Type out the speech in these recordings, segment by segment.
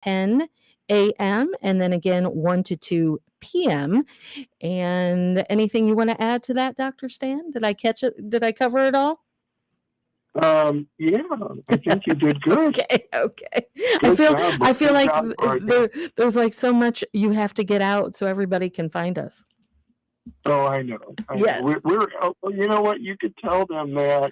10 a.m. and then again 1 to 2 p.m. And anything you want to add to that, Dr. Stan? Did I catch it? Did I cover it all? Yeah, I think you did good. Okay, okay. Good job. I feel Good like job, Barbara. there's like so much you have to get out so everybody can find us. Oh, I know. Yes. You know what? You could tell them that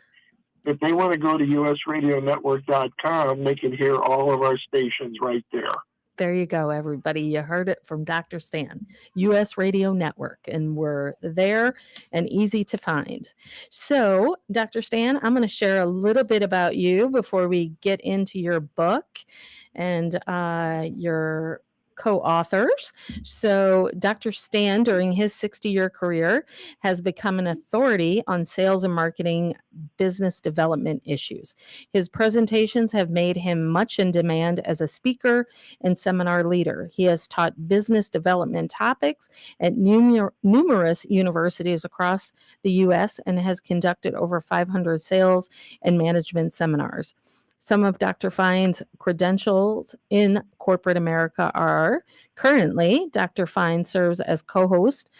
if they want to go to usradionetwork.com, they can hear all of our stations right there. There you go, everybody. You heard it from Dr. Stan, US Radio Network, and we're there and easy to find. So, Dr. Stan, I'm going to share a little bit about you before we get into your book and your co-authors. So, Dr. Stan, during his 60-year career, has become an authority on sales and marketing business development issues. His presentations have made him much in demand as a speaker and seminar leader. He has taught business development topics at numerous universities across the U.S. and has conducted over 500 sales and management seminars. Some of Dr. Fine's credentials in corporate America are currently Dr. Fine serves as co-host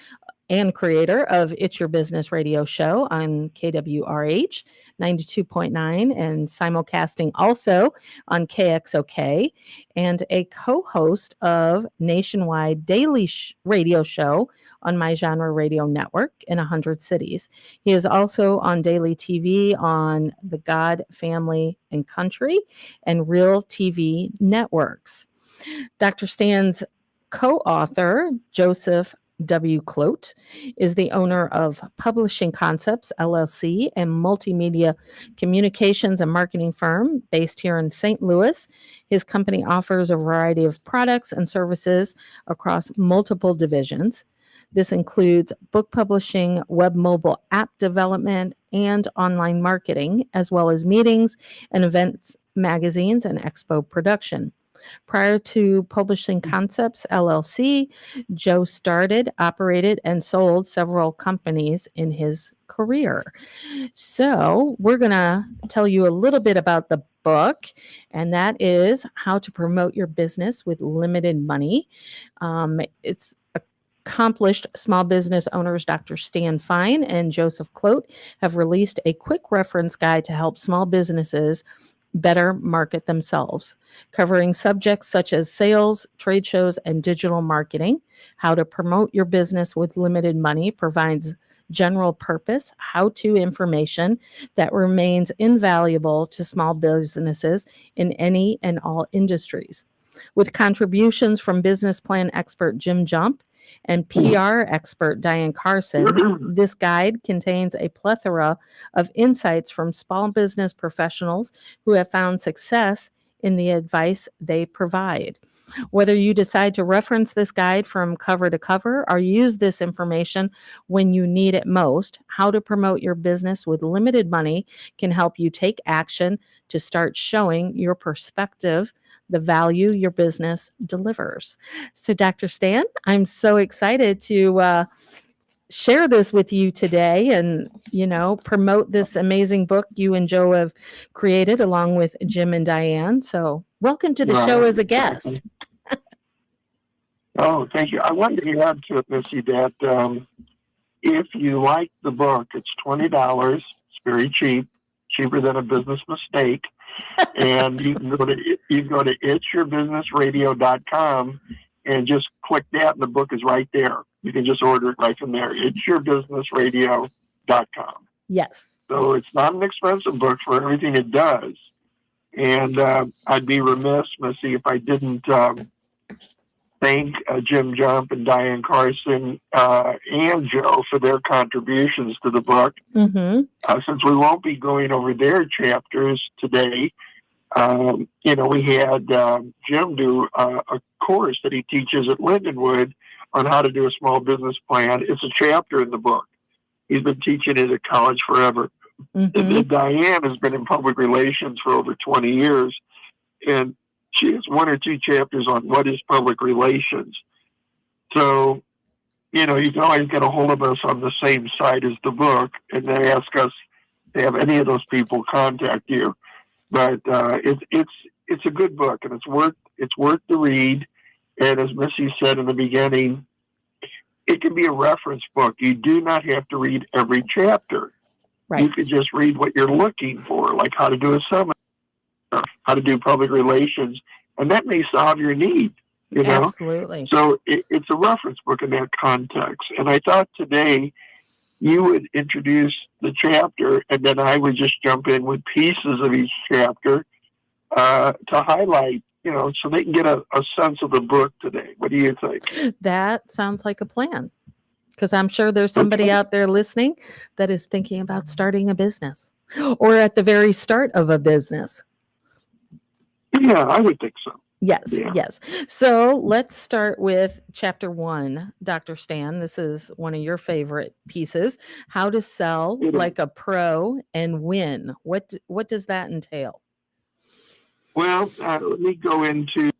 and creator of It's Your Business radio show on KWRH 92.9 and simulcasting also on KXOK, and a co-host of nationwide daily radio show on My Genre Radio Network in 100 cities. He is also on daily TV on The God, Family, and Country and Real TV networks. Dr. Stan's co-author, Joseph W. Clote, is the owner of Publishing Concepts, LLC, and multimedia communications and marketing firm based here in St. Louis. His company offers a variety of products and services across multiple divisions. This includes book publishing, web mobile app development, and online marketing, as well as meetings and events, magazines, and expo production. Prior to Publishing Concepts LLC, Joe started, operated, and sold several companies in his career. So, we're going to tell you a little bit about the book, and that is How to Promote Your Business with Limited Money. It's accomplished small business owners Dr. Stan Fine and Joseph Clote have released a quick reference guide to help small businesses better market themselves, covering subjects such as sales, trade shows, and digital marketing. How to Promote Your Business with Limited Money provides general purpose how-to information that remains invaluable to small businesses in any and all industries. With contributions from business plan expert Jim Jump and PR expert Diane Carson, this guide contains a plethora of insights from small business professionals who have found success in the advice they provide. Whether you decide to reference this guide from cover to cover or use this information when you need it most, How to Promote Your Business with Limited Money can help you take action to start showing your perspective the value your business delivers. So, Dr. Stan, I'm so excited to share this with you today and, promote this amazing book you and Joe have created along with Jim and Diane. So, welcome to the show as a guest. Oh, thank you. I wanted to add to it, Missy, that if you like the book, it's $20. It's very cheap, cheaper than a business mistake. And you can go to itsyourbusinessradio.com and just click that, and the book is right there. You can just order it right from there. Itsyourbusinessradio.com. Yes. So it's not an expensive book for everything it does. And I'd be remiss, Missy, if I didn't thank Jim Jump and Diane Carson and Joe for their contributions to the book. Mm-hmm. Since we won't be going over their chapters today, we had Jim do a course that he teaches at Lindenwood on how to do a small business plan. It's a chapter in the book. He's been teaching it at college forever. Mm-hmm. And Diane has been in public relations for over 20 years, and she has one or two chapters on what is public relations. So, you can always get a hold of us on the same site as the book and then ask us to have any of those people contact you. But it's a good book, and it's worth It's worth the read. And as Missy said in the beginning, it can be a reference book. You do not have to read every chapter. Right. You could just read what you're looking for, like how to do a seminar, how to do public relations, and that may solve your need, you know? Absolutely. So it's a reference book in that context. And I thought today you would introduce the chapter, and then I would just jump in with pieces of each chapter to highlight, you know, so they can get a sense of the book today. What do you think? That sounds like a plan, because I'm sure there's somebody Okay. out there listening that is thinking about starting a business or at the very start of a business. Yeah, I would think so. Yes, Yeah. yes. So let's start with chapter 1, Dr. Stan. This is one of your favorite pieces. How to sell It is. like a pro and win. What does that entail? Well, let me go into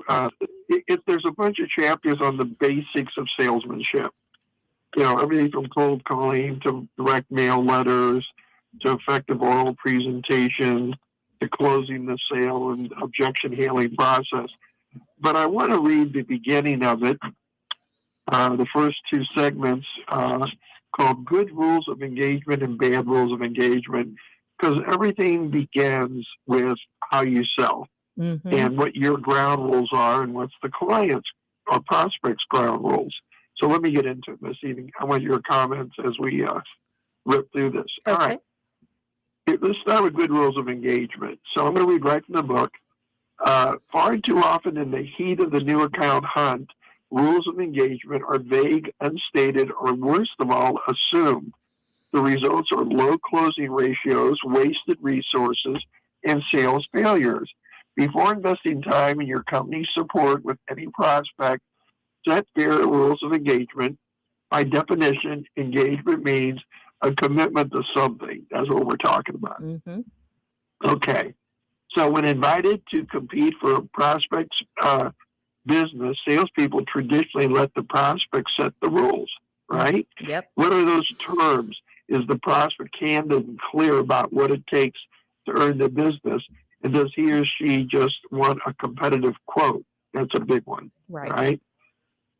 there's a bunch of chapters on the basics of salesmanship. You know, everything from cold calling to direct mail letters to effective oral presentation to closing the sale and objection handling process. But I want to read the beginning of it, the first 2 segments called Good Rules of Engagement and Bad Rules of Engagement, because everything begins with how you sell and what your ground rules are and what's the client's or prospect's ground rules. So let me get into it this evening. I want your comments as we rip through this. Okay. All right. Let's start with Good Rules of Engagement. So I'm going to read right from the book. Far too often in the heat of the new account hunt, rules of engagement are vague, unstated, or worst of all, assumed. The results are low closing ratios, wasted resources, and sales failures. Before investing time in your company's support with any prospect, set fair rules of engagement. By definition, engagement means a commitment to something. That's what we're talking about. Okay. So when invited to compete for a prospect's business, salespeople traditionally let the prospect set the rules, right? Yep. What are those terms? Is the prospect candid and clear about what it takes to earn the business? And does he or she just want a competitive quote? That's a big one, right?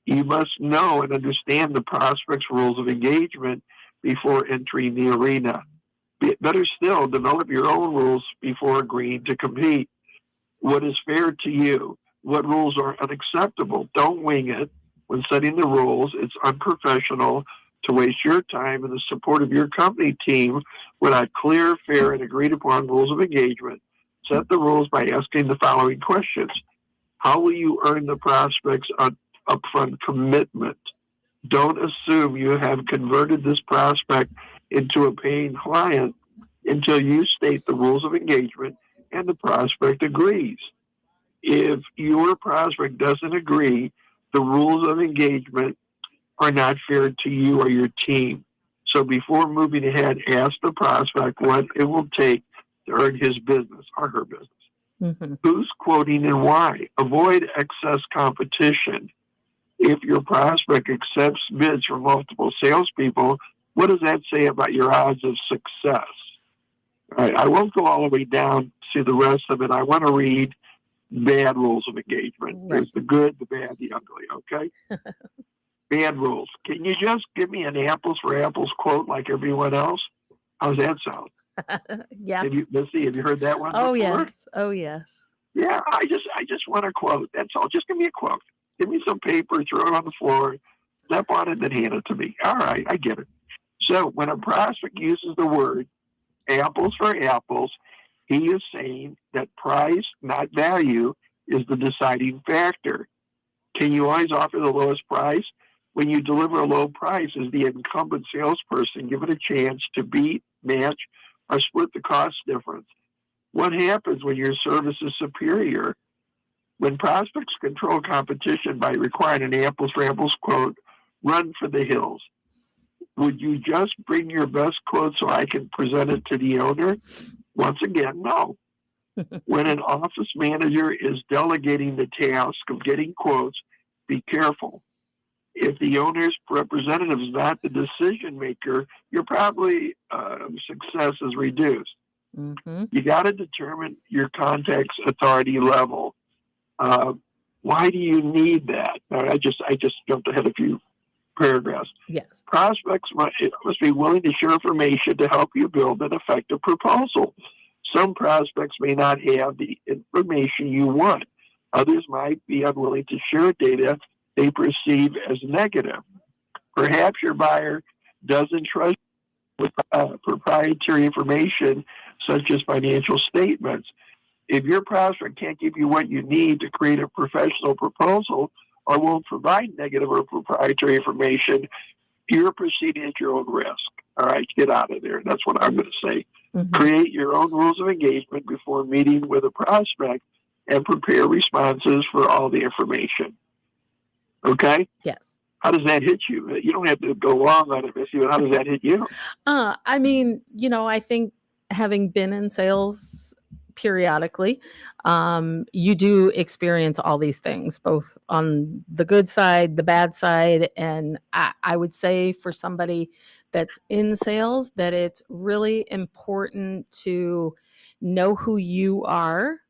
You must know and understand the prospect's rules of engagement before entering the arena. Better still, develop your own rules before agreeing to compete. What is fair to you? What rules are unacceptable? Don't wing it. When setting the rules, it's unprofessional to waste your time and the support of your company team without clear, fair, and agreed upon rules of engagement. Set the rules by asking the following questions. How will you earn the prospect's upfront commitment? Don't assume you have converted this prospect into a paying client until you state the rules of engagement and the prospect agrees. If your prospect doesn't agree, the rules of engagement are not fair to you or your team. So before moving ahead, ask the prospect what it will take to earn his business or her business. Who's quoting and why? Avoid excess competition. If your prospect accepts bids from multiple salespeople, what does that say about your odds of success? All right, I won't go all the way down to the rest of it. I want to read bad rules of engagement. Right. There's the good, the bad, the ugly, okay? Bad rules. Can you just give me an apples for apples quote like everyone else? How's that sound? Yeah. Missy, have you heard that one Oh, before? yes. Oh, yes. Yeah, I just want a quote. That's all. Just give me a quote. Give me some paper, throw it on the floor, step on it, then hand it to me. All right, I get it. So when a prospect uses the word apples for apples, he is saying that price, not value, is the deciding factor. Can you always offer the lowest price? When you deliver a low price, is the incumbent salesperson given a chance to beat, match, or split the cost difference? What happens when your service is superior? When prospects control competition by requiring an apples for apples quote, run for the hills. Would you just bring your best quote so I can present it to the owner? Once again, no. When an office manager is delegating the task of getting quotes, be careful. If the owner's representative is not the decision maker, your probably success is reduced. You got to determine your contact's authority level. Why do you need that? I just jumped ahead a few paragraphs. Yes. Prospects must be willing to share information to help you build an effective proposal. Some prospects may not have the information you want. Others might be unwilling to share data they perceive as negative. Perhaps your buyer doesn't trust with proprietary information such as financial statements. If your prospect can't give you what you need to create a professional proposal or won't provide negative or proprietary information, you're proceeding at your own risk. All right, get out of there. That's what I'm going to say. Mm-hmm. Create your own rules of engagement before meeting with a prospect and prepare responses for all the information. Okay? Yes. How does that hit you? You don't have to go long on it, Missy, but how does that hit you? I mean, I think having been in sales periodically, you do experience all these things, both on the good side, the bad side. And I would say for somebody that's in sales, that it's really important to know who you are.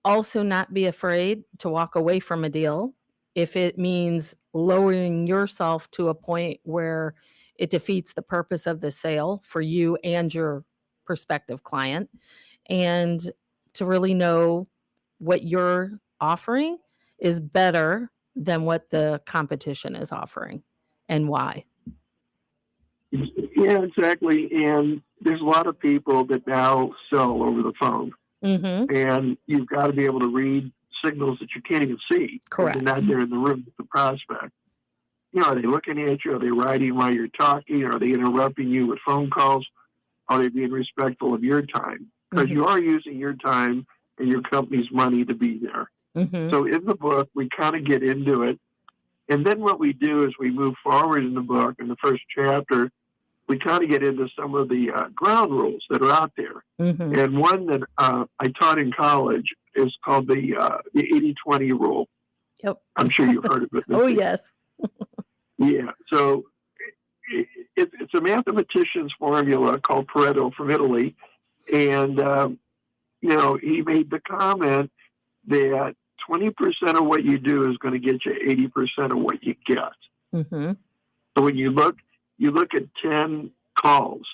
Also, not be afraid to walk away from a deal if it means lowering yourself to a point where it defeats the purpose of the sale for you and your prospective client, and to really know what you're offering is better than what the competition is offering and why. Yeah, exactly. And there's a lot of people that now sell over the phone. Mm-hmm. And you've got to be able to read signals that you can't even see. Correct. They're not there in the room with the prospect. Are they looking at you? Are they writing while you're talking? Are they interrupting you with phone calls? Are they being respectful of your time? Because Mm-hmm. you are using your time and your company's money to be there. Mm-hmm. So in the book, we kind of get into it. And then what we do is we move forward in the book. In the first chapter, we kind of get into some of the ground rules that are out there. Mm-hmm. And one that I taught in college is called the 80-20 rule. Yep. I'm sure you've heard of it. Oh, yes. Yeah. So it's a mathematician's formula called Pareto from Italy. And, he made the comment that 20% of what you do is going to get you 80% of what you get. Mm-hmm. So when you look at 10 calls,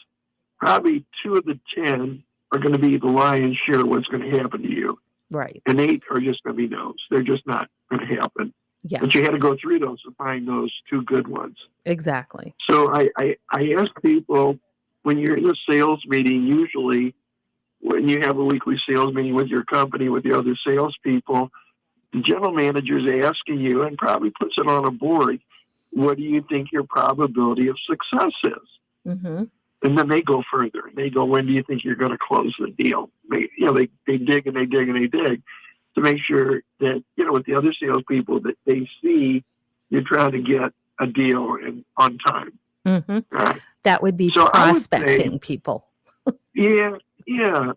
probably 2 of the 10 are going to be the lion's share of what's going to happen to you. Right. And 8 are just going to be no's. They're just not going to happen. Yeah. But you had to go through those to find those 2 good ones. Exactly. So I ask people, when you're in a sales meeting, usually when you have a weekly sales meeting with your company, with the other salespeople, the general manager is asking you, and probably puts it on a board, what do you think your probability of success is? Mm-hmm. And then they go further. They go, when do you think you're going to close the deal? They dig and they dig and they dig to make sure that, with the other salespeople, that they see you're trying to get a deal on time. Mm-hmm. Right? That would be So prospecting people. Yeah.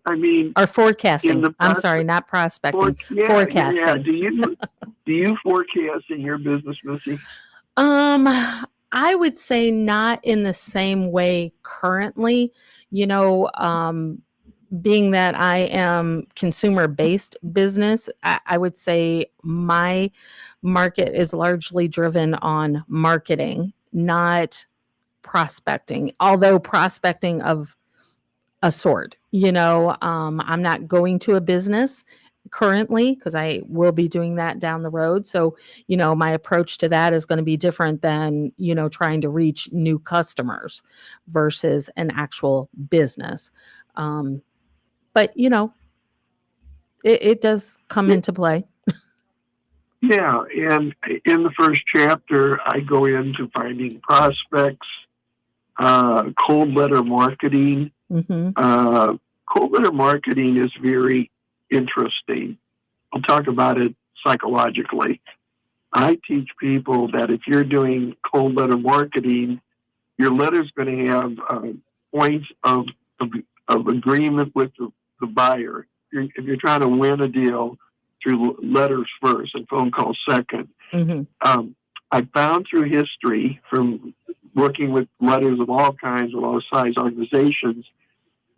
I mean, or forecasting. the I'm sorry, not prospecting. Forecasting. Yeah. Do you forecast in your business, Missy? I would say not in the same way currently. Being that I am consumer-based business, I would say my market is largely driven on marketing, not prospecting, although prospecting of a sort. I'm not going to a business currently because I will be doing that down the road. So, my approach to that is going to be different than, trying to reach new customers versus an actual business. But, it does come into play. Yeah. And in the first chapter, I go into finding prospects, cold letter marketing. Mm-hmm. Cold letter marketing is very interesting. I'll talk about it psychologically. I teach people that if you're doing cold letter marketing, your letter's going to have points of agreement with the buyer. If you're trying to win a deal through letters first and phone calls second, Mm-hmm. I found through history from working with letters of all kinds, of all size organizations,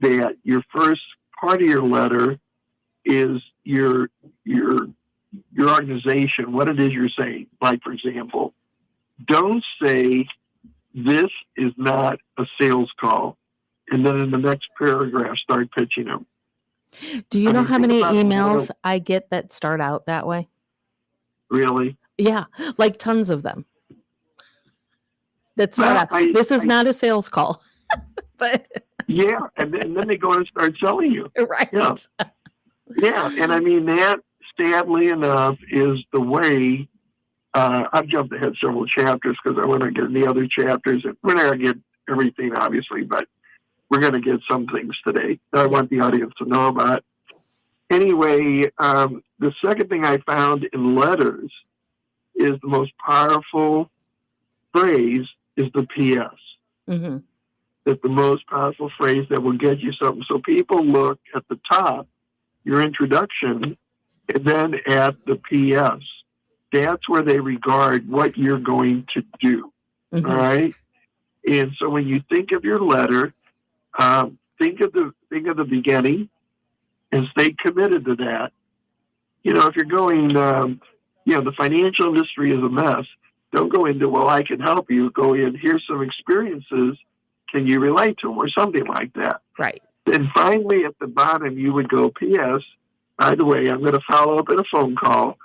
that your first part of your letter is your your organization, what it is you're saying. Like, for example, don't say, this is not a sales call. And then in the next paragraph, start pitching them. Do you I know mean, how think many about emails I get that start out that way? really. Yeah, like tons of them that start Well, out. This is not a sales call, but yeah, and then they go and start selling you. right. Yeah. Yeah, and I mean, that, sadly enough, is the way. I've jumped ahead several chapters because I want to get in the other chapters. And we're not going to get everything, obviously, but we're going to get some things today that I want the audience to know about. Anyway, the second thing I found in letters is the most powerful phrase is the PS. Mm-hmm. That's the most powerful phrase that will get you something. So people look at the top, your introduction, and then at the PS. That's where they regard what you're going to do. Mm-hmm. All right. And so when you think of your letter, think of the beginning and stay committed to that. You know, if you're going, the financial industry is a mess. Don't go into, well, I can help you. Go in, here's some experiences. Can you relate to them or something like that? Right. Then finally at the bottom, you would go, P.S. By the way, I'm going to follow up in a phone call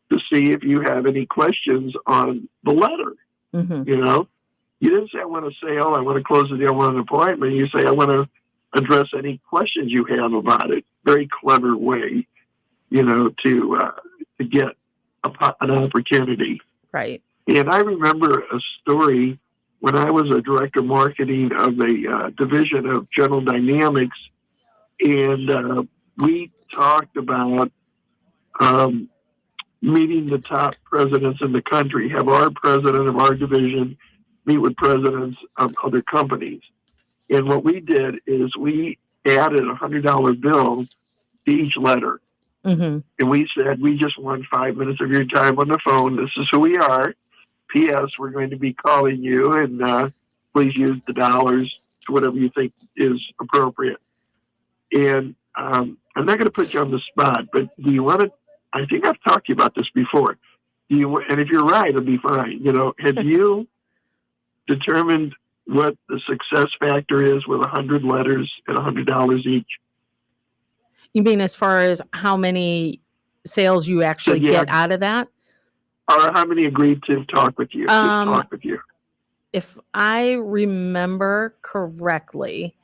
to see if you have any questions on the letter. Mm-hmm. You know, you didn't say, I want to sale, I want to close the deal, I want an appointment. You say, I want to address any questions you have about it. Very clever way, you know, to get an opportunity. Right. And I remember a story when I was a director of marketing of a division of General Dynamics, and we talked about meeting the top presidents in the country, have our president of our division meet with presidents of other companies. And what we did is we added a $100 bill to each letter. Mm-hmm. And we said, we just want 5 minutes of your time on the phone. This is who we are. P.S. We're going to be calling you, and please use the dollars to whatever you think is appropriate. And I'm not going to put you on the spot, but do you want to? I think I've talked to you about this before. And if you're right, it'll be fine. You know, have you determined what the success factor is with 100 letters at $100 each? You mean as far as how many sales you actually get out of that? Or how many agreed to talk with you? Just talk with you. If I remember correctly,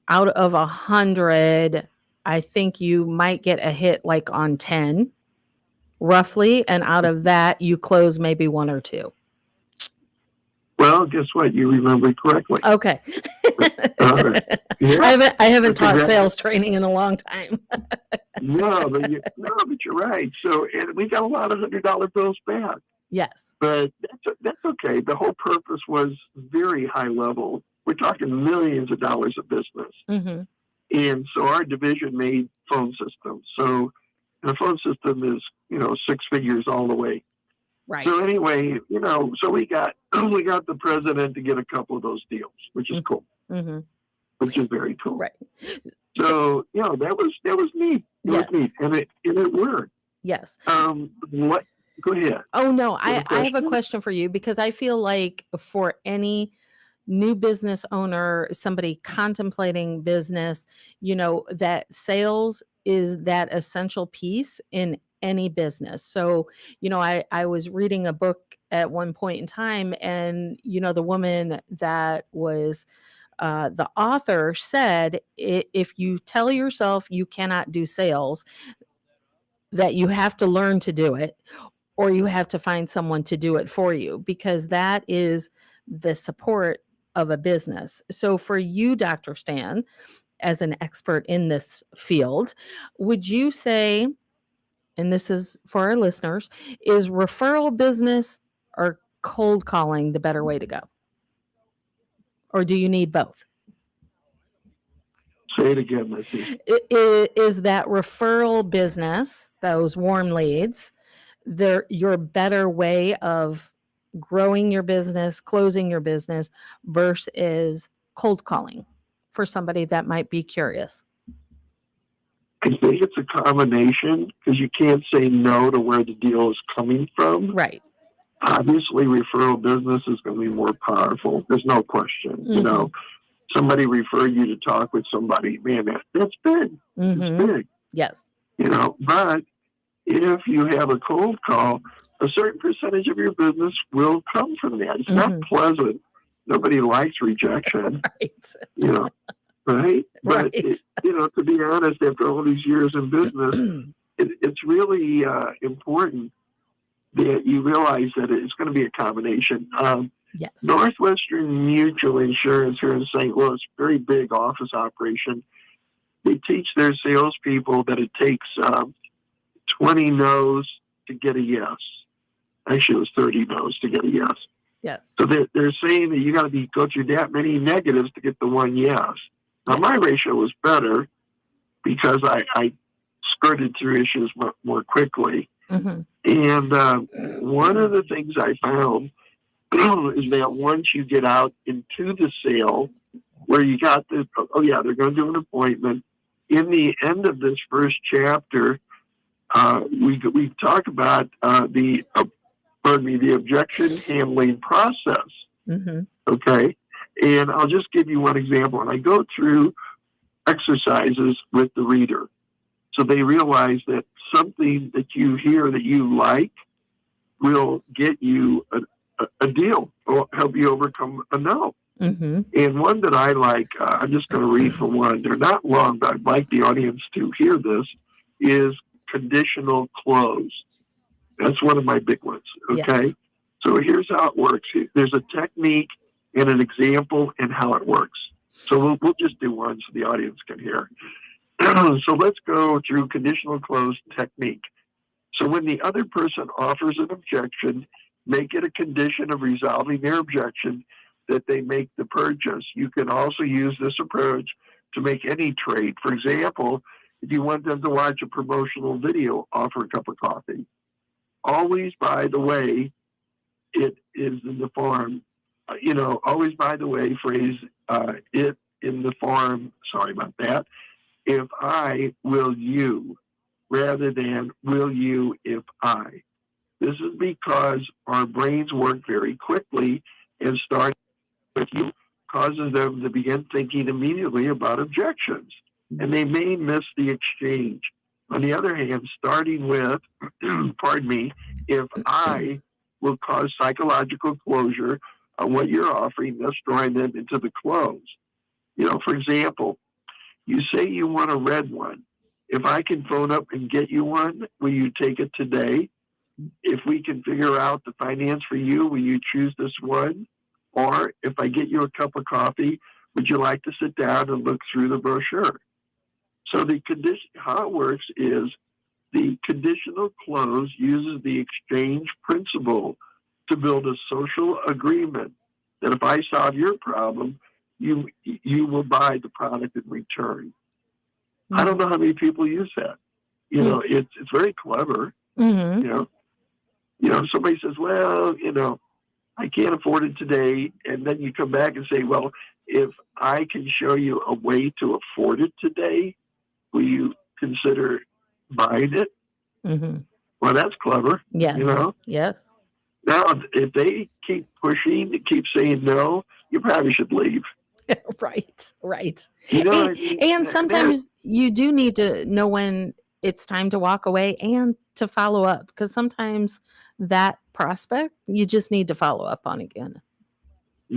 out of 100, I think you might get a hit like on 10, roughly, and out of that, you close maybe 1 or 2. Well, guess what? You remember correctly. Okay. Right. Yeah. I haven't taught sales training in a long time. No, but you're right. So, and we got a lot of $100 bills back. Yes. But that's okay. The whole purpose was very high level. We're talking millions of dollars of business. Mm-hmm. And so our division made phone systems. So the phone system is, 6 figures all the way. Right. So anyway, so we got the president to get a couple of those deals, which is cool. Mm-hmm. Which is very cool. Right. So, that was neat. It was neat. And it worked. Yes. What? Go ahead. Oh, no, I have a question for you, because I feel like for any new business owner, somebody contemplating business, that sales is that essential piece in any business. So, I was reading a book at one point in time, and, the woman that was the author said, if you tell yourself you cannot do sales, that you have to learn to do it, or you have to find someone to do it for you, because that is the support of a business. So for you, Dr. Stan, as an expert in this field, would you say, and this is for our listeners, is referral business or cold calling the better way to go? Or do you need both? Say it again, Missy. Is that referral business, those warm leads, your better way of growing your business, closing your business, versus cold calling for somebody that might be curious? I think it's a combination because you can't say no to where the deal is coming from. Right. Obviously, referral business is going to be more powerful. There's no question. Mm-hmm. You know, somebody referred you to talk with somebody. Man, that's big. Mm-hmm. It's big. Yes. You know, but if you have a cold call, a certain percentage of your business will come from that. It's not pleasant. Nobody likes rejection. Right. You know, right? But, Right. you know, to be honest, after all these years in business, it's really important that you realize that it's going to be a combination. Yes. Northwestern Mutual Insurance here in St. Louis, very big office operation. They teach their salespeople that it takes 20 no's to get a yes. Actually, it was 30 no's to get a yes. Yes. So they're saying that you got to go through that many negatives to get the one yes. Now, my ratio was better because I skirted through issues more quickly. Mm-hmm. And one of the things I found is that once you get out into the sale, where you got the, they're going to do an appointment. In the end of this first chapter, we talk about the objection handling process. Mm-hmm. Okay. And I'll just give you one example. And I go through exercises with the reader. So they realize that something that you hear that you like will get you a deal or help you overcome a no. Mm-hmm. And one that I like, I'm just going to read for one. They're not long, but I'd like the audience to hear this, is conditional close. That's one of my big ones. Okay. Yes. So here's how it works. There's a technique and an example and how it works. So we'll just do one so the audience can hear. So let's go through conditional close technique. So when the other person offers an objection, make it a condition of resolving their objection that they make the purchase. You can also use this approach to make any trade. For example, if you want them to watch a promotional video, offer a cup of coffee. Always, by the way, it is in the form, always, by the way, phrase it in the form, sorry about that, if I, will you, rather than will you if I. This is because our brains work very quickly, and starting with you causes them to begin thinking immediately about objections, and they may miss the exchange. On the other hand, starting with, if I, will cause psychological closure on what you're offering, thus drawing them into the close. For example, you say you want a red one. If I can phone up and get you one, will you take it today? If we can figure out the finance for you, will you choose this one? Or if I get you a cup of coffee, would you like to sit down and look through the brochure? So the condition, how it works is the conditional close uses the exchange principle to build a social agreement that if I solve your problem, you will buy the product in return. Mm-hmm. I don't know how many people use that. It's very clever. Mm-hmm. Somebody says, well, I can't afford it today. And then you come back and say, well, if I can show you a way to afford it today, will you consider buying it? Mm-hmm. Well, that's clever. Yes. Yes. Now, if they keep pushing, keep saying no, you probably should leave. Right. You know what I mean? And sometimes you do need to know when it's time to walk away and to follow up, because sometimes that prospect you just need to follow up on again.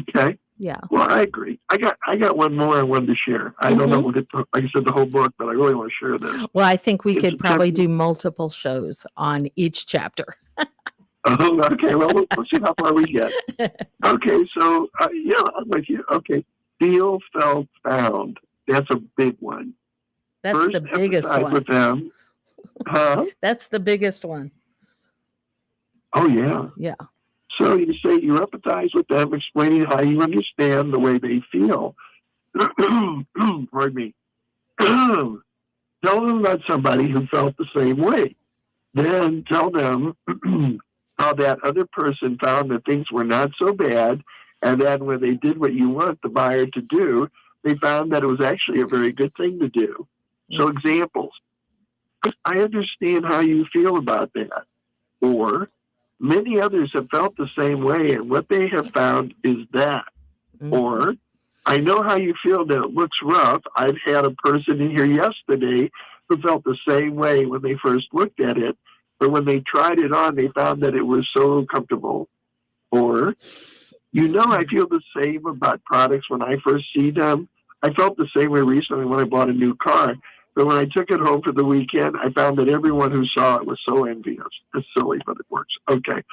Okay. Yeah. Well, I agree. I got one more I wanted to share. I don't know we'll get to, like I said, the whole book, but I really want to share this. Well, I think we could probably do multiple shows on each chapter. Okay. Well, let's see how far we get. Okay. So, I'm with you. Okay. Feel, felt, found. That's a big one. That's First, the biggest one. With them. Huh? That's the biggest one. Oh, yeah. Yeah. So you say you empathize with them, explaining how you understand the way they feel. Pardon me. Tell them about somebody who felt the same way. Then tell them how that other person found that things were not so bad, and then when they did what you want the buyer to do, they found that it was actually a very good thing to do. So examples. I understand how you feel about that. Or many others have felt the same way, and what they have found is that. Mhm. Or I know how you feel that it looks rough. I've had a person in here yesterday who felt the same way when they first looked at it, but when they tried it on, they found that it was so comfortable. Or, I feel the same about products when I first see them. I felt the same way recently when I bought a new car. But when I took it home for the weekend, I found that everyone who saw it was so envious. It's silly, but it works. Okay.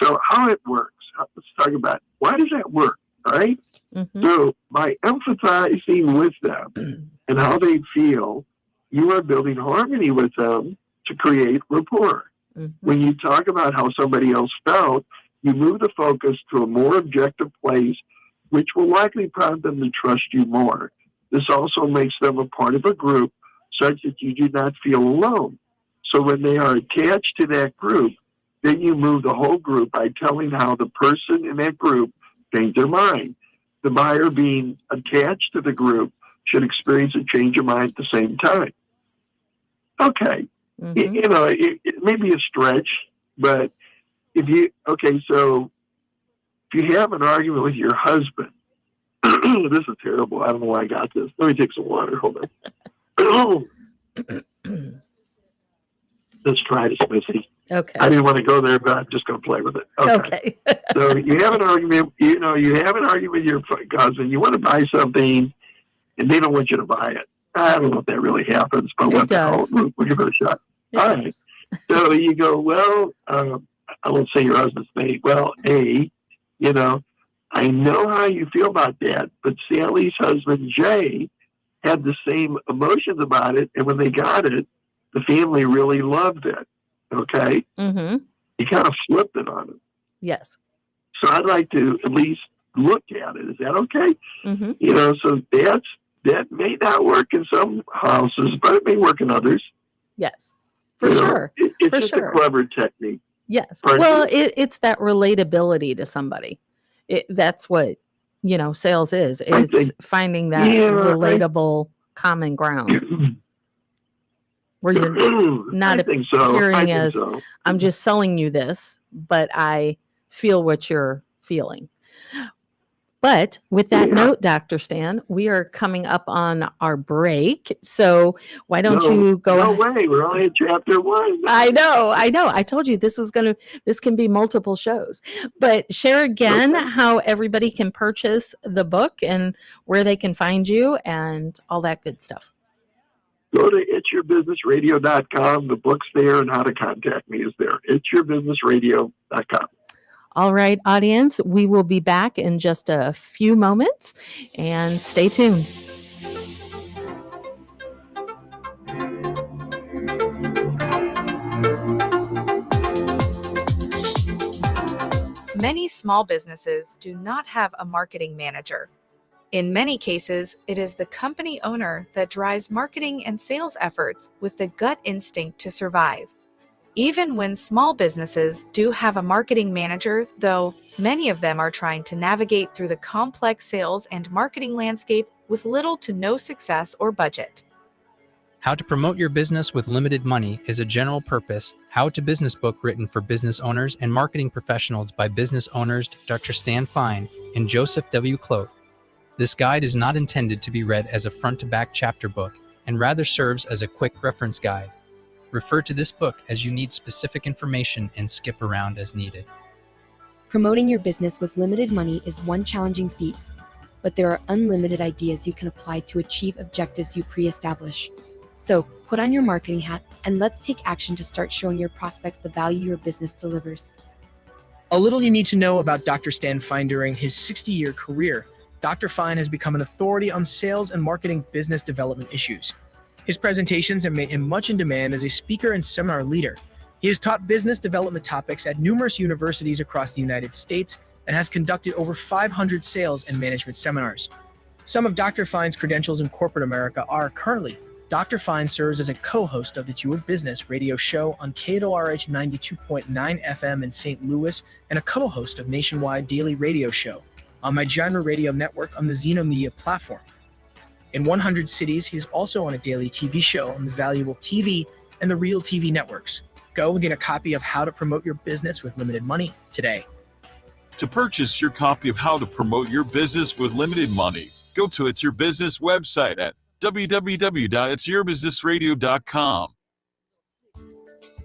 So how it works. Let's talk about why does that work, all right? Mhm. So by empathizing with them and how they feel, you are building harmony with them to create rapport. Mhm. When you talk about how somebody else felt, you move the focus to a more objective place, which will likely prompt them to trust you more. This also makes them a part of a group such that you do not feel alone. So when they are attached to that group, then you move the whole group by telling how the person in that group changed their mind. The buyer being attached to the group should experience a change of mind at the same time. Okay. Mhm. It may be a stretch, but so if you have an argument with your husband, this is terrible. I don't know why I got this. Let me take some water. Hold on. Let's try this, Missy. I Okay. didn't want to go there, but I'm just going to play with it. Okay. Okay. So you have an argument, you have an argument with your husband. You want to buy something, and they don't want you to buy it. I don't know if that really happens, but It what the hell? does. We'll give it a shot. It All right. does. So you go, well, I won't say your husband's name. Well, I know how you feel about that, but Sally's husband, Jay, had the same emotions about it. And when they got it, the family really loved it. Okay. Mhm. You kind of flipped it on them. Yes. So I'd like to at least look at it. Is that okay? Mhm. So that may not work in some houses, but it may work in others. Yes. For sure. It's For just sure. a clever technique. Yes. Pardon Well, me? it's that relatability to somebody. That's what, sales is. I It's think, finding that relatable common ground where you're not I think so. appearing as I'm just selling you this, but I feel what you're feeling. But with that Yeah. note, Dr. Stan, we are coming up on our break. So why don't you go No ahead? way. We're only at chapter 1. I know. I told you this can be multiple shows. But share again Okay. how everybody can purchase the book and where they can find you and all that good stuff. Go to itsyourbusinessradio.com. The book's there, and how to contact me is there. itsyourbusinessradio.com. All right, audience, we will be back in just a few moments, and stay tuned. Many small businesses do not have a marketing manager. In many cases, it is the company owner that drives marketing and sales efforts with the gut instinct to survive. Even when small businesses do have a marketing manager, though, many of them are trying to navigate through the complex sales and marketing landscape with little to no success or budget. How to Promote Your Business with Limited Money is a general-purpose, how-to-business book written for business owners and marketing professionals by business owners Dr. Stan Fine and Joseph W. Klote. This guide is not intended to be read as a front-to-back chapter book and rather serves as a quick reference guide. Refer to this book as you need specific information and skip around as needed. Promoting your business with limited money is one challenging feat, but there are unlimited ideas you can apply to achieve objectives you pre-establish. So, put on your marketing hat and let's take action to start showing your prospects the value your business delivers. A little you need to know about Dr. Stan Fine. During his 60-year career, Dr. Fine has become an authority on sales and marketing business development issues. His presentations have made him much in demand as a speaker and seminar leader. He has taught business development topics at numerous universities across the United States and has conducted over 500 sales and management seminars. Some of Dr. Fine's credentials in corporate America are currently Dr. Fine serves as a co-host of the It's Your Business radio show on KDORH 92.9 FM in St. Louis and a co-host of Nationwide Daily Radio Show on my genre radio network on the Xeno Media platform. In 100 cities, he is also on a daily TV show on the valuable TV and the Real TV networks. Go and get a copy of How to Promote Your Business with Limited Money today. To purchase your copy of How to Promote Your Business with Limited Money, go to It's Your Business website at www.itsyourbusinessradio.com.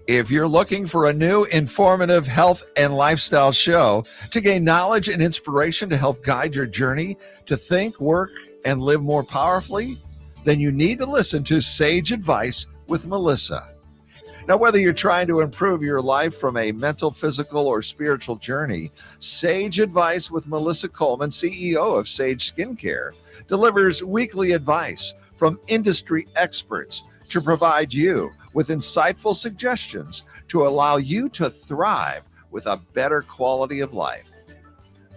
If you're looking for a new informative health and lifestyle show to gain knowledge and inspiration to help guide your journey to think, work, and live more powerfully, then you need to listen to Sage Advice with Melissa. Now, whether you're trying to improve your life from a mental, physical, or spiritual journey, Sage Advice with Melissa Coleman, CEO of Sage Skincare, delivers weekly advice from industry experts to provide you with insightful suggestions to allow you to thrive with a better quality of life.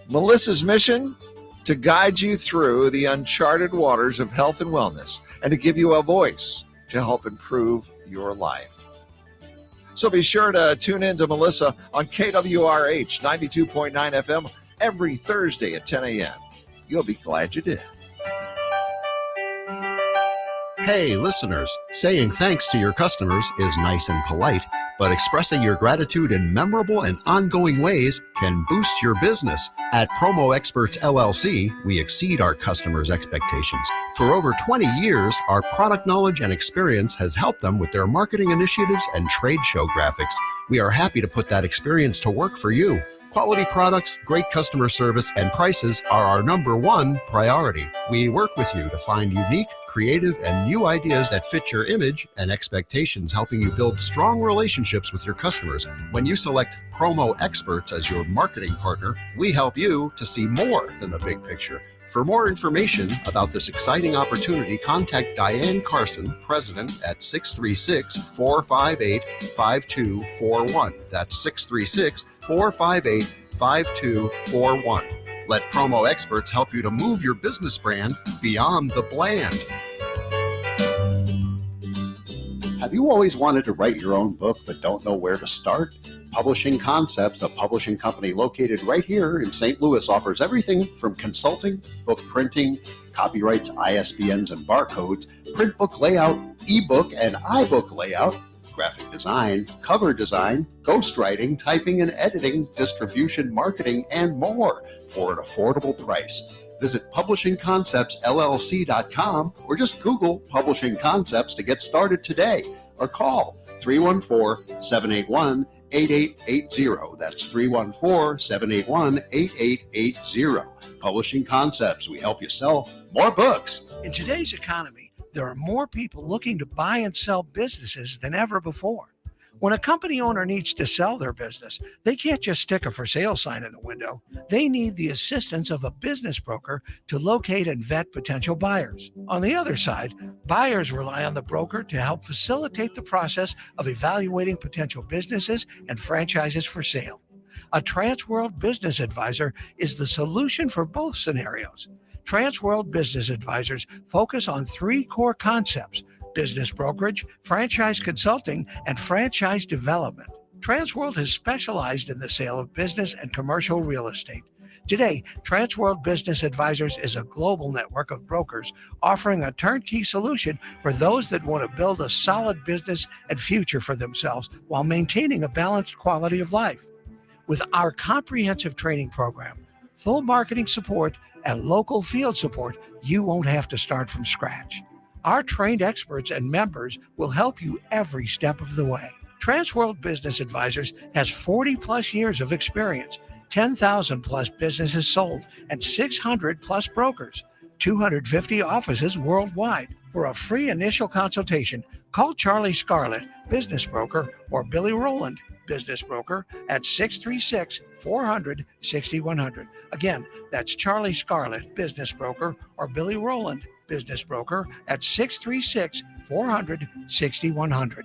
Melissa's mission? To guide you through the uncharted waters of health and wellness and to give you a voice to help improve your life. So be sure to tune in to Melissa on KWRH 92.9 FM every Thursday at 10 a.m. You'll be glad you did. Hey, listeners, saying thanks to your customers is nice and polite, but expressing your gratitude in memorable and ongoing ways can boost your business. At Promo Experts LLC, we exceed our customers' expectations. For over 20 years, our product knowledge and experience has helped them with their marketing initiatives and trade show graphics. We are happy to put that experience to work for you. Quality products, great customer service, and prices are our number one priority. We work with you to find unique, creative, and new ideas that fit your image and expectations, helping you build strong relationships with your customers. When you select Promo Experts as your marketing partner, we help you to see more than the big picture. For more information about this exciting opportunity, contact Diane Carson, President, at 636-458-5241. That's 636-458-5241. Let Promo Experts help you to move your business brand beyond the bland. Have you always wanted to write your own book but don't know where to start? Publishing Concepts, a publishing company located right here in St. Louis, offers everything from consulting, book printing, copyrights, ISBNs and barcodes, print book layout, ebook and iBook layout, graphic design, cover design, ghostwriting, typing and editing, distribution, marketing, and more for an affordable price. Visit publishingconceptsllc.com or just Google Publishing Concepts to get started today, or call 314-781-8880. That's 314-781-8880. Publishing Concepts. We help you sell more books. In today's economy, there are more people looking to buy and sell businesses than ever before. When a company owner needs to sell their business, they can't just stick a for sale sign in the window. They need the assistance of a business broker to locate and vet potential buyers. On the other side, buyers rely on the broker to help facilitate the process of evaluating potential businesses and franchises for sale. A Transworld Business Advisor is the solution for both scenarios. Transworld Business Advisors focus on three core concepts: business brokerage, franchise consulting, and franchise development. Transworld has specialized in the sale of business and commercial real estate. Today, Transworld Business Advisors is a global network of brokers offering a turnkey solution for those that want to build a solid business and future for themselves while maintaining a balanced quality of life. With our comprehensive training program, full marketing support, and local field support, you won't have to start from scratch. Our trained experts and members will help you every step of the way. Transworld Business Advisors has 40 plus years of experience, 10,000 plus businesses sold, and 600 plus brokers, 250 offices worldwide. For a free initial consultation, call Charlie Scarlett, business broker, or Billy Rowland, business broker, at 636-400-6100. Again, that's Charlie Scarlett, business broker, or Billy Rowland, business broker, at 636-400-6100.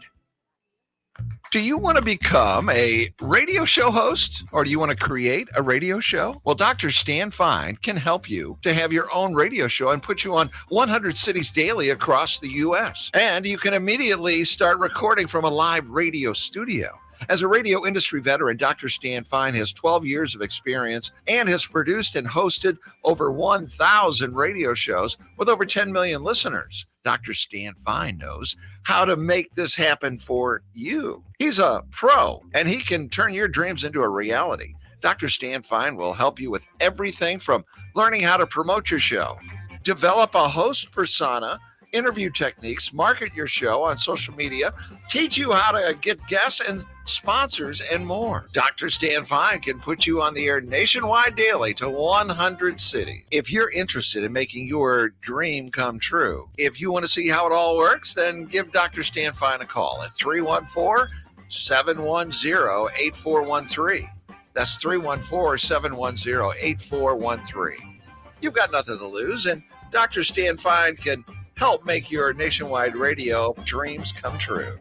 Do you want to become a radio show host, or do you want to create a radio show? Well, Dr. Stan Fine can help you to have your own radio show and put you on 100 cities daily across the U.S. And you can immediately start recording from a live radio studio. As a radio industry veteran, Dr. Stan Fine has 12 years of experience and has produced and hosted over 1,000 radio shows with over 10 million listeners. Dr. Stan Fine knows how to make this happen for you. He's a pro, and he can turn your dreams into a reality. Dr. Stan Fine will help you with everything from learning how to promote your show, develop a host persona, interview techniques, market your show on social media, teach you how to get guests and sponsors, and more. Dr. Stan Fine can put you on the air nationwide daily to 100 cities. If you're interested in making your dream come true, if you want to see how it all works, then give Dr. Stan Fine a call at 314-710-8413. That's 314-710-8413. You've got nothing to lose, and Dr. Stan Fine can help make your nationwide radio dreams come true.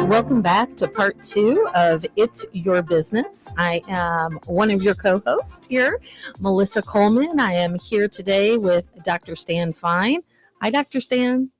Welcome back to part 2 of It's Your Business. I am one of your co-hosts here, Melissa Coleman. I am here today with Dr. Stan Fine. Hi, Dr. Stan.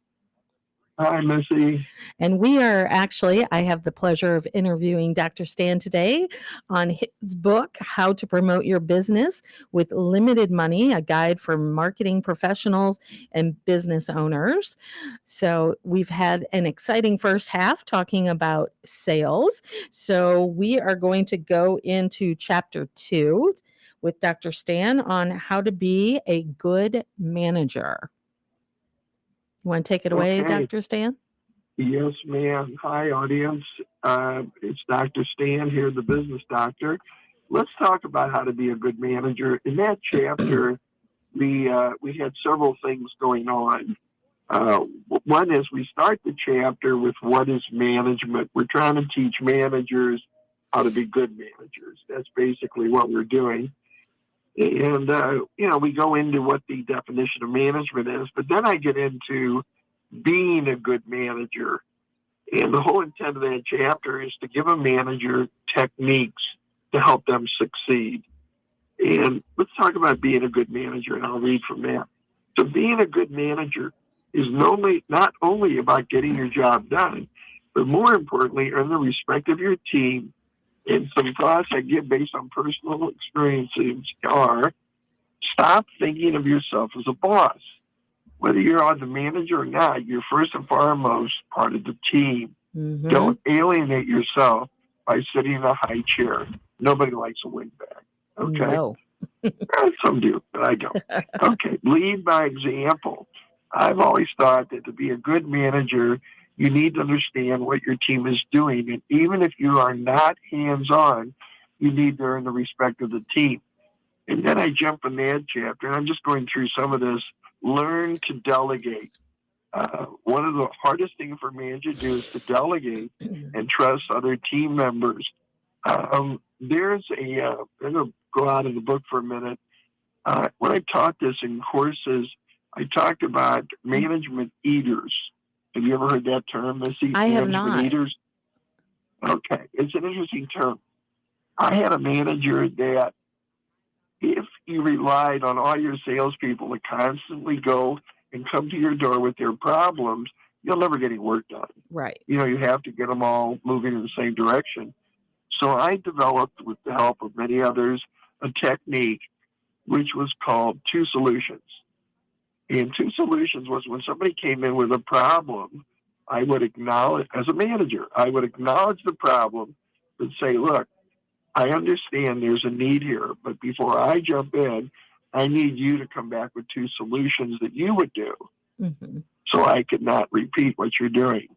Hi, Missy. And we are actually, I have the pleasure of interviewing Dr. Stan today on his book, How to Promote Your Business with Limited Money, a guide for marketing professionals and business owners. So we've had an exciting first half talking about sales. So we are going to go into chapter 2 with Dr. Stan on how to be a good manager. You want to take it away, Okay. Dr. Stan? Yes, ma'am. Hi, audience. It's Dr. Stan here, the business doctor. Let's talk about how to be a good manager. In that chapter, we had several things going on. One is we start the chapter with what is management. We're trying to teach managers how to be good managers. That's basically what we're doing. And, we go into what the definition of management is, but then I get into being a good manager. And the whole intent of that chapter is to give a manager techniques to help them succeed. And let's talk about being a good manager, and I'll read from that. So being a good manager is not only about getting your job done, but more importantly, earn the respect of your team. And some thoughts I give based on personal experiences are, stop thinking of yourself as a boss. Whether you're on the manager or not, you're first and foremost part of the team. Mm-hmm. Don't alienate yourself by sitting in a high chair. Nobody likes a wingback. Okay? No. Some do, but I don't. Okay, lead by example. I've always thought that to be a good manager, you need to understand what your team is doing. And even if you are not hands-on, you need to earn the respect of the team. And then I jump in that chapter, and I'm just going through some of this. Learn to delegate. One of the hardest things for a manager to do is to delegate and trust other team members. I'm going to go out of the book for a minute. When I taught this in courses, I talked about management eaters. Have you ever heard that term, Missy? I have Management not. eaters? Okay, it's an interesting term. I had a manager that if you relied on all your salespeople to constantly go and come to your door with their problems, you'll never get any work done. Right. You have to get them all moving in the same direction. So I developed, with the help of many others, a technique which was called 2 solutions. And 2 solutions was when somebody came in with a problem, I would acknowledge, as a manager, I would acknowledge the problem and say, look, I understand there's a need here, but before I jump in, I need you to come back with 2 solutions that you would do, Mm-hmm. so I could not repeat what you're doing.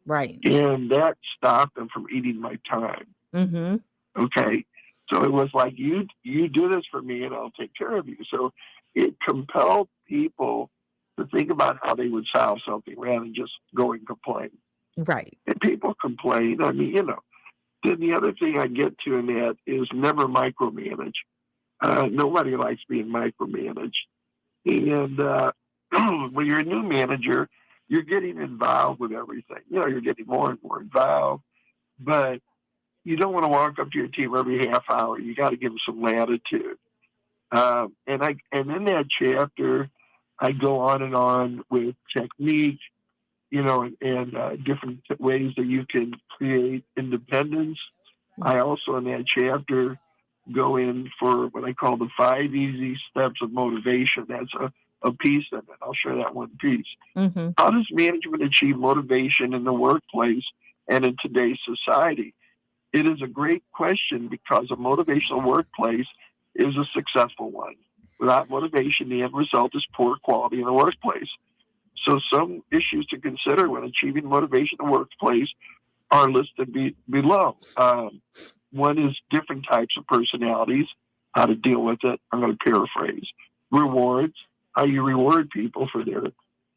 Right. And that stopped them from eating my time. Mm-hmm. Okay. So it was like, you do this for me and I'll take care of you. So it compelled people to think about how they would solve something rather than just go and complain. Right. And people complain. I mean, Then the other thing I get to in that is never micromanage. Nobody likes being micromanaged. And when you're a new manager, you're getting involved with everything. You're getting more and more involved. But you don't want to walk up to your team every half hour. You got to give them some latitude. And in that chapter, I go on with technique, and different ways that you can create independence. I also, in that chapter, go in for what I call the 5 easy steps of motivation. That's a piece of it. I'll share that one piece. Mm-hmm. How does management achieve motivation in the workplace and in today's society? It is a great question because a motivational workplace is a successful one. Without motivation, the end result is poor quality in the workplace. So some issues to consider when achieving motivation in the workplace are listed below. One is different types of personalities, how to deal with it. I'm going to paraphrase. Rewards, how you reward people for their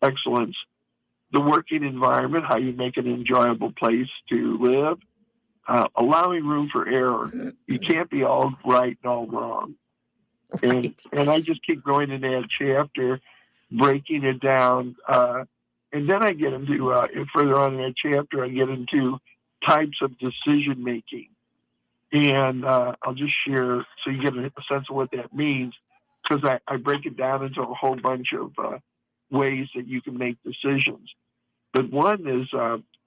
excellence. The working environment, how you make an enjoyable place to live. Allowing room for error. You can't be all right and all wrong. Right. And I just keep going in that chapter, breaking it down. And then I get into, further on in that chapter, I get into types of decision making. And I'll just share so you get a sense of what that means, because I break it down into a whole bunch of ways that you can make decisions. But one is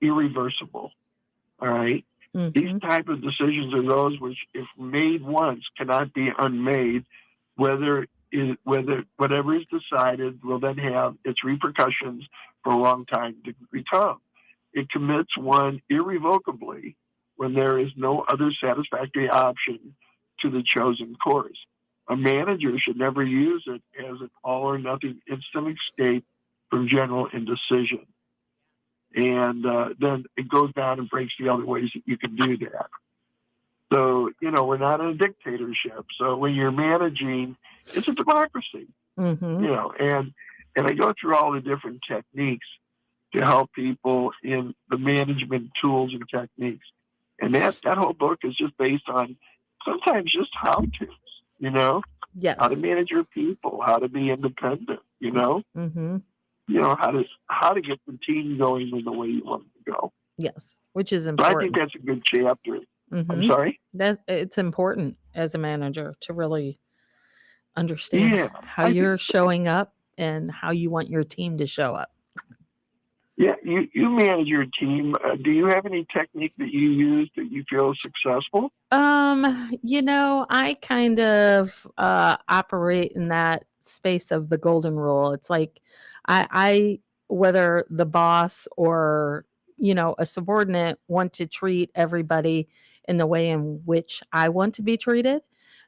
irreversible. All right. Mm-hmm. These type of decisions are those which, if made once, cannot be unmade. Whether whatever is decided will then have its repercussions for a long time to become. It commits one irrevocably when there is no other satisfactory option to the chosen course. A manager should never use it as an all or nothing instant escape from general indecision. And then it goes down and breaks the other ways that you can do that. So, we're not in a dictatorship. So when you're managing, it's a democracy, Mm-hmm. And I go through all the different techniques to help people in the management tools and techniques. And that whole book is just based on sometimes just how-tos, Yes. how to manage your people, how to be independent, Mm-hmm. How to get the team going in the way you want it to go. Yes, which is So I think important. that's a good chapter. I'm Mm-hmm. sorry? That it's important as a manager to really understand Yeah. how I think you're showing up and how you want your team to show up. Yeah, you manage your team. Do you have any technique that you use that you feel is successful? I kind of operate in that space of the golden rule. It's like I whether the boss or a subordinate want to treat everybody in the way in which I want to be treated.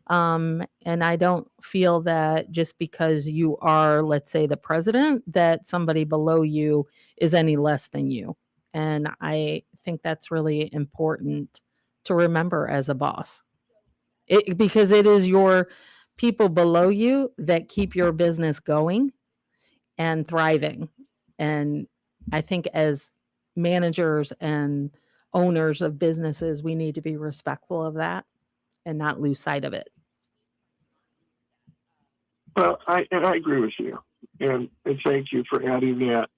And I don't feel that just because you are, let's say, the president, that somebody below you is any less than you. And I think that's really important to remember as a boss. Because it is your people below you that keep your business going and thriving. And I think as managers and owners of businesses, we need to be respectful of that and not lose sight of it. Well, I agree with you, and thank you for adding that.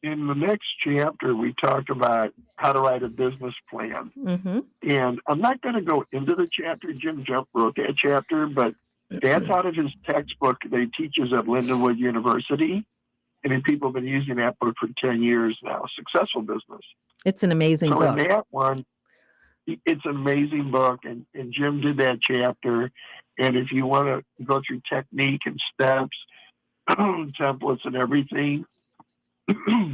In the next chapter, we talk about how to write a business plan. Mm-hmm. And I'm not going to go into the chapter. Jim Jump wrote that chapter, but that's out of his textbook that he teaches at Lindenwood University. And people have been using that book for 10 years now. Successful business. It's an amazing So book. in that one, it's an amazing book. And Jim did that chapter. And if you want to go through technique and steps, templates and everything,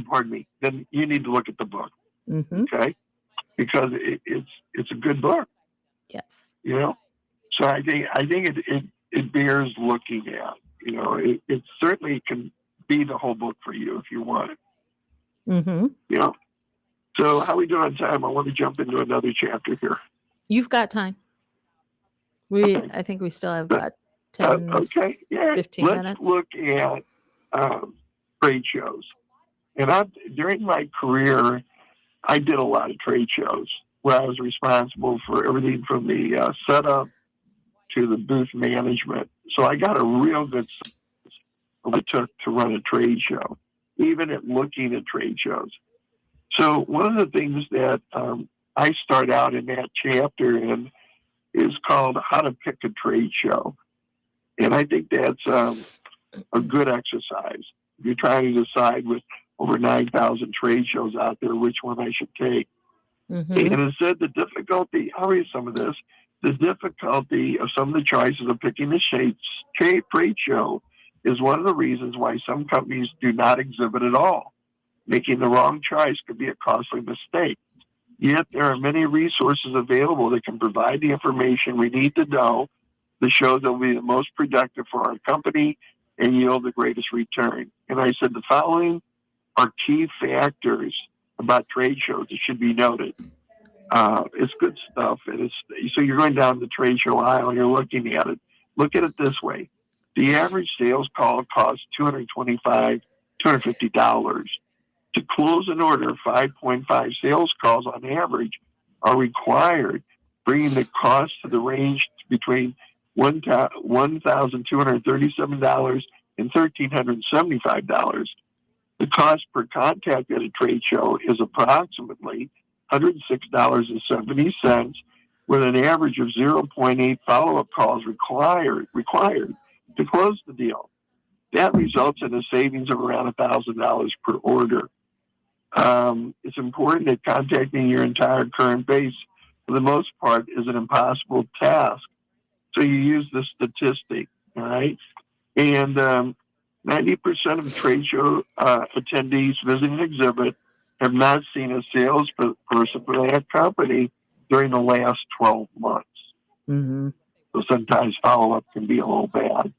pardon me, then you need to look at the book. Mm-hmm. Okay, because it's a good book. Yes. So I think it bears looking at. It certainly can be the whole book for you if you want it. Mm-hmm. So how we doing on time? I want to jump into another chapter here. You've got time. Okay. I think we still have about 10, Okay, yeah. 15 Let's minutes. look at trade shows. And during my career, I did a lot of trade shows where I was responsible for everything from the setup to the booth management. So I got a real good sense of what it took to run a trade show, even at looking at trade shows. So one of the things that I start out in that chapter in is called How to Pick a Trade Show. And I think that's a good exercise. If you're trying to decide with over 9,000 trade shows out there which one I should take. Mm-hmm. And it said the difficulty, I'll read some of this, the difficulty of some of the choices of picking the trade show is one of the reasons why some companies do not exhibit at all. Making the wrong choice could be a costly mistake. Yet there are many resources available that can provide the information we need to know the shows that will be the most productive for our company and yield the greatest return. And I said the following are key factors about trade shows that should be noted. It's good stuff. And so you're going down the trade show aisle and you're looking at it. Look at it this way. The average sales call costs $225, $250. To close an order, 5.5 sales calls on average are required, bringing the cost to the range between $1,237 and $1,375. The cost per contact at a trade show is approximately $106.70, with an average of 0.8 follow-up calls required to close the deal. That results in a savings of around $1,000 per order. It's important that contacting your entire current base, for the most part, is an impossible task. So you use the statistic, all right? And 90% of trade show attendees visiting an exhibit have not seen a salesperson for that company during the last 12 months. Mm-hmm. So sometimes follow-up can be a little bad.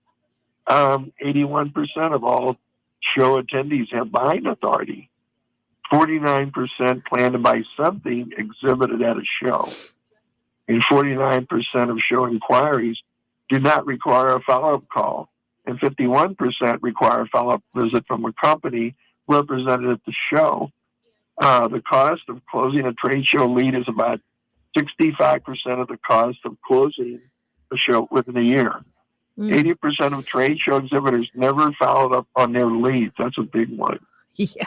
81% of all show attendees have buying authority. 49% plan to buy something exhibited at a show. And 49% of show inquiries do not require a follow-up call. And 51% require a follow-up visit from a company represented at the show. The cost of closing a trade show lead is about 65% of the cost of closing a show within a year. 80% of trade show exhibitors never followed up on their leads. That's a big one. Yeah.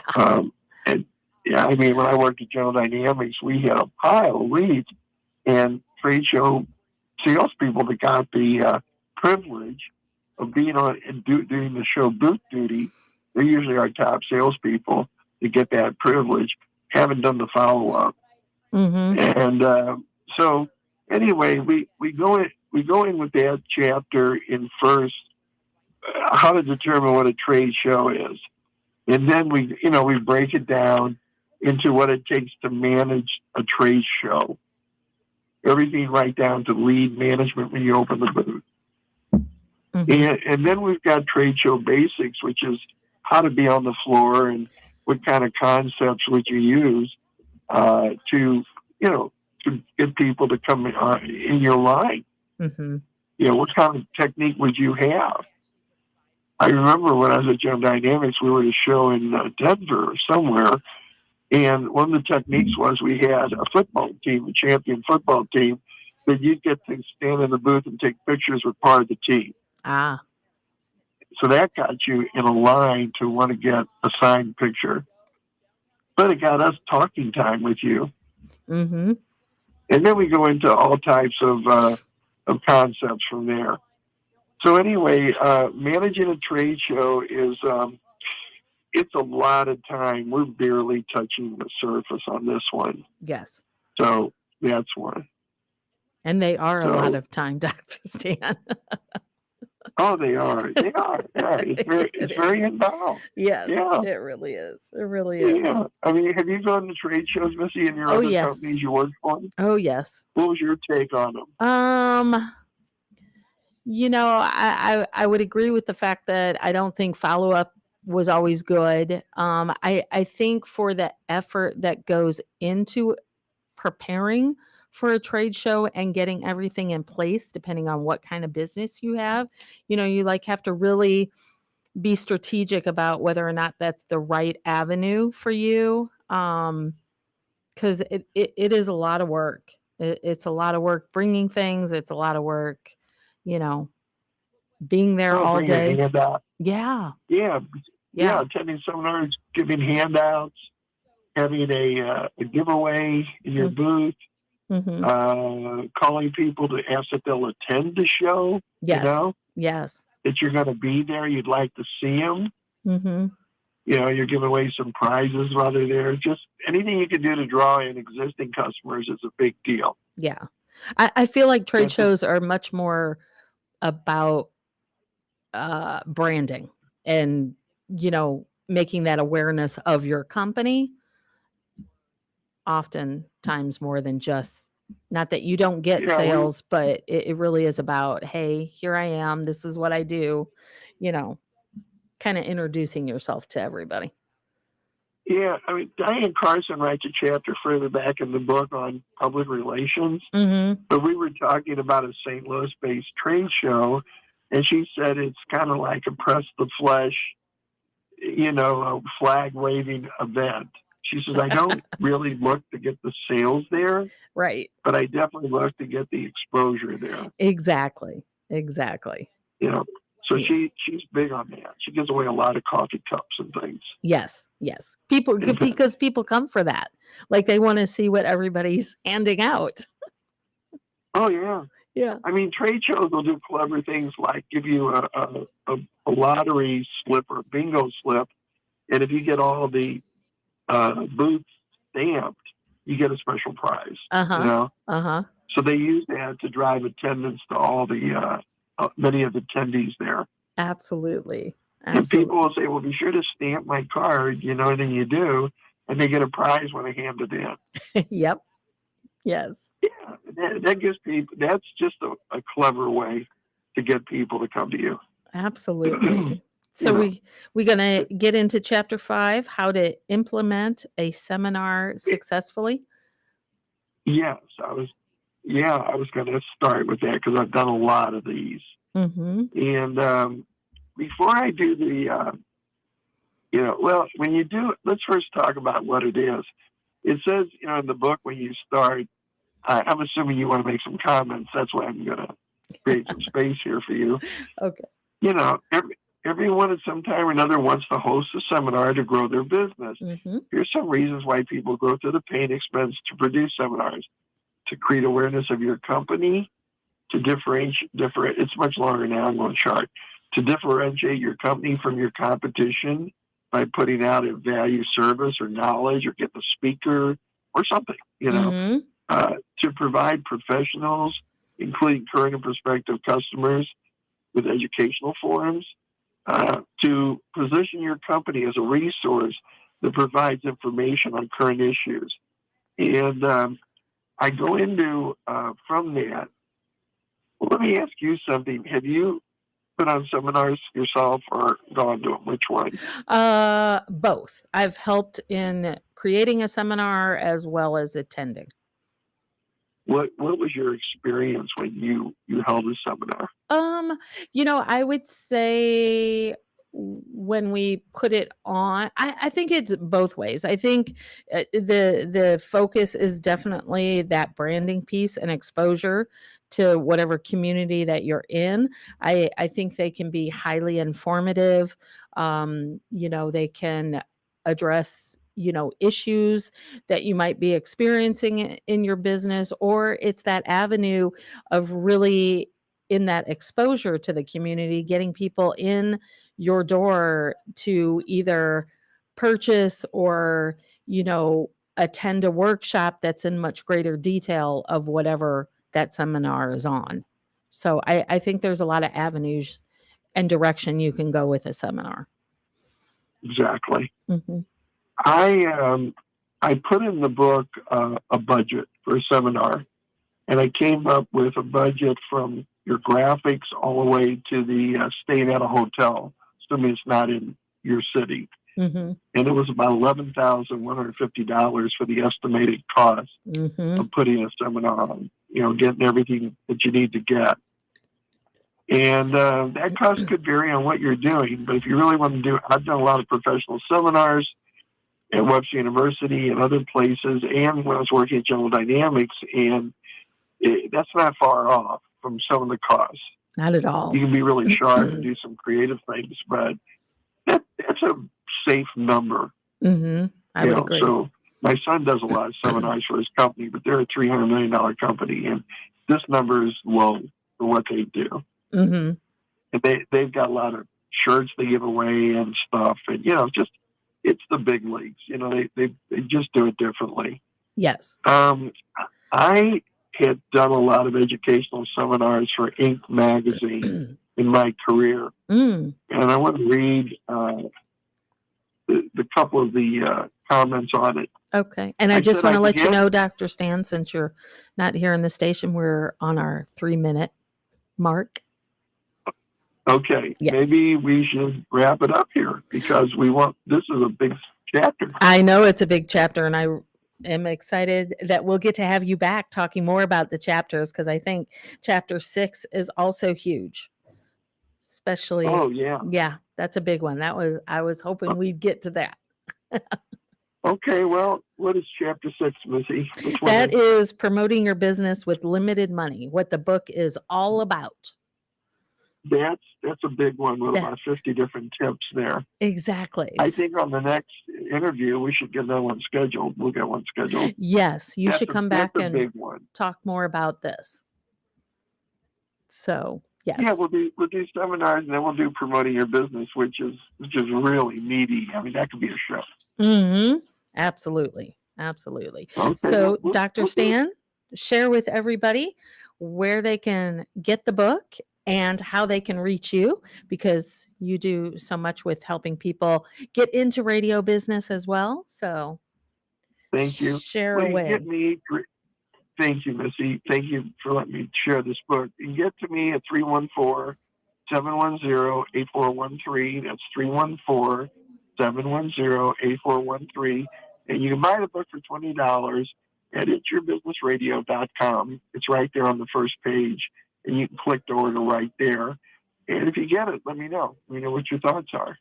And yeah, I mean, when I worked at General Dynamics, we had a pile of leads, and trade show salespeople that got the privilege of being on and doing the show booth duty, they're usually our top salespeople to get that privilege, haven't done the follow up. Mm-hmm. And so anyway, we go in with that chapter in first, how to determine what a trade show is. And then we break it down into what it takes to manage a trade show. Everything right down to lead management when you open the booth. Mm-hmm. And then we've got trade show basics, which is how to be on the floor and what kind of concepts would you use to get people to come in your line. Mm-hmm. What kind of technique would you have? I remember when I was at General Dynamics, we were at a show in Denver or somewhere, and one of the techniques was we had a football team, a champion football team, that you'd get to stand in the booth and take pictures with part of the team. Ah. So that got you in a line to want to get a signed picture. But it got us talking time with you. Mm-hmm. And then we go into all types of concepts from there. So anyway, managing a trade show is, it's a lot of time. We're barely touching the surface on this one. Yes. So that's one. And they are a lot of time, Dr. Stan. Oh, they are. They are. Yeah, it's very involved. Yes, yeah. It really is. It really is. Yeah. I mean, have you gone to trade shows, Missy, in your other companies you worked for? Oh, yes. What was your take on them? I would agree with the fact that I don't think follow-up was always good. I think for the effort that goes into preparing for a trade show and getting everything in place, depending on what kind of business you have, you have to really be strategic about whether or not that's the right avenue for you. Because it is a lot of work. It's a lot of work bringing things. It's a lot of work, being there all day. Yeah. Attending seminars, giving handouts, having a giveaway in your booth. Mm-hmm. Calling people to ask if they'll attend the show. Yes. Yes. that you're going to be there. You'd like to see them. Mm-hmm. You're giving away some prizes while they're there. Just anything you can do to draw in existing customers is a big deal. Yeah. I feel like trade That's shows are much more about branding and, making that awareness of your company oftentimes more than just, not that you don't get Yeah, sales, but it really is about, hey, here I am. This is what I do, kind of introducing yourself to everybody. Yeah, I mean, Diane Carson writes a chapter further back in the book on public relations, Mm-hmm. but we were talking about a St. Louis-based trade show, and she said it's kind of like a press the flesh, a flag-waving event. She says, I don't really look to get the sales there, Right. but I definitely look to get the exposure there. Exactly. So she's big on that. She gives away a lot of coffee cups and things. Yes. Because people come for that. Like they want to see what everybody's handing out. Oh yeah. Yeah. I mean, trade shows will do clever things like give you a lottery slip or a bingo slip, and if you get all the booths stamped, you get a special prize. So they use that to drive attendance to all the many of the attendees there. Absolutely. And people will say, "Well, be sure to stamp my card," and then you do, and they get a prize when they hand it in. Yep. Yes. Yeah, that gives people. That's just a clever way to get people to come to you. Absolutely. So we gonna get into chapter 5, how to implement a seminar successfully. Yes, I was going to start with that because I've done a lot of these. Mm-hmm. And before I do the, when you do it, let's first talk about what it is. It says, in the book when you start, I'm assuming you want to make some comments. That's why I'm going to create some space here for you. Okay. Everyone at some time or another wants to host a seminar to grow their business. Mm-hmm. Here's some reasons why people go through the pain expense to produce seminars: to create awareness of your company, to differentiate. It's much longer now. I'm going short. To differentiate your company from your competition by putting out a value service or knowledge, or get the speaker or something. Mm-hmm. To provide professionals, including current and prospective customers, with educational forums. To position your company as a resource that provides information on current issues. And I go into, from that, well, let me ask you something. Have you put on seminars yourself or gone to them? Which one? Both. I've helped in creating a seminar as well as attending. What was your experience when you held a seminar? I would say when we put it on, I think it's both ways. I think the focus is definitely that branding piece and exposure to whatever community that you're in. I think they can be highly informative. They can address issues that you might be experiencing in your business, or it's that avenue of really in that exposure to the community, getting people in your door to either purchase or, attend a workshop that's in much greater detail of whatever that seminar is on. So I think there's a lot of avenues and direction you can go with a seminar. Exactly. Mm-hmm. I put in the book a budget for a seminar, and I came up with a budget from your graphics all the way to the staying at a hotel, assuming it's not in your city. Mm-hmm. And it was about $11,150 for the estimated cost Mm-hmm. of putting a seminar on, getting everything that you need to get. And that cost could vary on what you're doing, but if you really want to do, I've done a lot of professional seminars at Webster University and other places, and when I was working at General Dynamics, and that's not far off from some of the costs. Not at all. You can be really sharp and do some creative things, but that's a safe number. Mm-hmm. I would agree. So my son does a lot of seminars for his company, but they're a $300 million company, and this number is low for what they do. Mm-hmm. and they've got a lot of shirts they give away and stuff, and just it's the big leagues. They just do it differently. Yes. I had done a lot of educational seminars for Inc. magazine in my career, and I want to read the couple of the comments on it. Okay. And I I just said want I to let you began- know, Dr. Stan, since you're not here in the station, we're on our 3-minute mark. Okay, Yes. maybe we should wrap it up here because this is a big chapter. I know it's a big chapter, and I am excited that we'll get to have you back talking more about the chapters, because I think chapter 6 is also huge. Especially, Oh, yeah. yeah, that's a big one. I was hoping we'd get to that. Okay, well, what is chapter 6, Missy? Which one That is- is promoting your business with limited money, what the book is all about. That's a big one with That- about 50 different tips there. Exactly. I think on the next interview, we should get that one scheduled. We'll get one scheduled. Yes, you should come back that's a and big one. talk more about this. So, yes. Yeah, we'll do seminars, and then we'll do promoting your business, which is really meaty. I mean, that could be a show. Mm-hmm. Absolutely. Absolutely. Okay, So, we'll Dr. do- Stan, share with everybody where they can get the book and how they can reach you, because you do so much with helping people get into radio business as well. So, Thank you. share Well, you away. get me. Thank you, Missy. Thank you for letting me share this book. You can get to me at 314-710-8413. That's 314-710-8413. And you can buy the book for $20 at itsyourbusinessradio.com. It's right there on the first page, and you can click to order right there. And if you get it, let me know. Let me know what your thoughts are.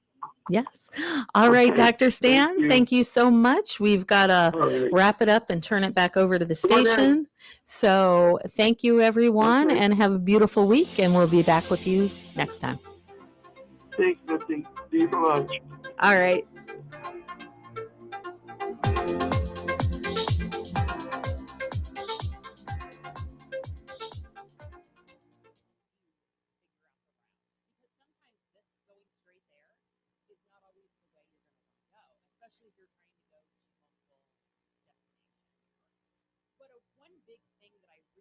Yes. All right, Okay, Dr. Stan, you. thank you so much. We've got to All right. wrap it up and turn it back over to the Come on in. station. So, thank you, everyone, Okay. and have a beautiful week. And we'll be back with you next time. Thanks, Missy. See you for lunch. All right. But one big thing that I really